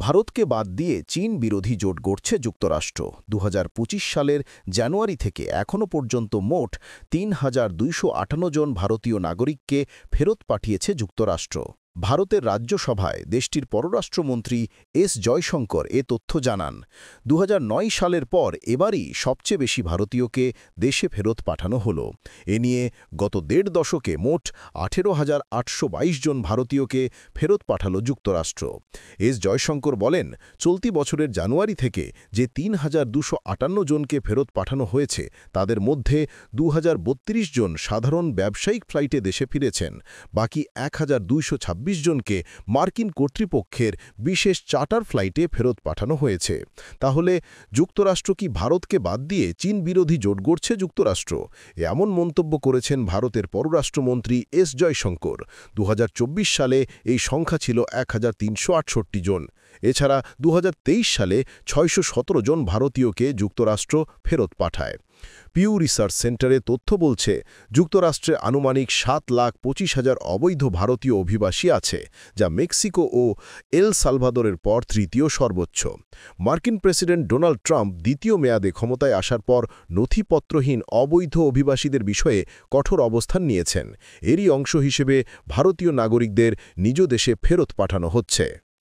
ভারতকে বাদ দিয়ে চীন বিরোধী জোট গড়ছে যুক্তরাষ্ট্র। ২০২৫ সালের জানুয়ারি থেকে এখনও পর্যন্ত মোট ৩,২৫৮ জন ভারতীয় নাগরিককে ফেরত পাঠিয়েছে যুক্তরাষ্ট্র। ভারতের রাজ্যসভায় দেশটির পররাষ্ট্রমন্ত্রী এস জয়শঙ্কর এ তথ্য জানান। ২০০৯ সালের পর এবারই সবচেয়ে বেশি ভারতীয়কে দেশে ফেরত পাঠানো হলো। এ নিয়ে গত দেড় দশকে মোট ১৮,৮২২ জন ভারতীয়কে ফেরত পাঠালো যুক্তরাষ্ট্র। এস জয়শঙ্কর বলেন, চলতি বছরের জানুয়ারি থেকে যে ৩,২৫৮ জনকে ফেরত পাঠানো হয়েছে তাদের মধ্যে ২,০৩২ জন সাধারণ ব্যবসায়িক ফ্লাইটে দেশে ফিরেছেন। বাকি ১,২২৬ জনকে মার্কিন কর্তৃপক্ষের বিশেষ চার্টার ফ্লাইটে ফেরত পাঠানো হয়েছে। তাহলে যুক্তরাষ্ট্র কি ভারতকে বাদ দিয়ে চীন বিরোধী জোট গড়ছে যুক্তরাষ্ট্র? এমন মন্তব্য করেছেন ভারতের পররাষ্ট্রমন্ত্রী এস জয়শঙ্কর। ২০২৪ সালে এই সংখ্যা ছিল ১,৩৬৮ জন। এছাড়া ২০২৩ সালে ৬১৭ জন ভারতীয়কে যুক্তরাষ্ট্র ফেরত পাঠায়। পিউ রিসার্চ সেন্টারে তথ্য বলছে, যুক্তরাষ্ট্রে আনুমানিক ৭,২৫,০০০ অবৈধ ভারতীয় অভিবাসী আছে, যা মেক্সিকো ও এল সালভাদরের পর তৃতীয় সর্বোচ্চ। মার্কিন প্রেসিডেন্ট ডোনাল্ড ট্রাম্প দ্বিতীয় মেয়াদে ক্ষমতায় আসার পর নথিপত্রহীন অবৈধ অভিবাসীদের বিষয়ে কঠোর অবস্থান নিয়েছেন। এরই অংশ হিসেবে ভারতীয় নাগরিকদের নিজ দেশে ফেরত পাঠানো হচ্ছে।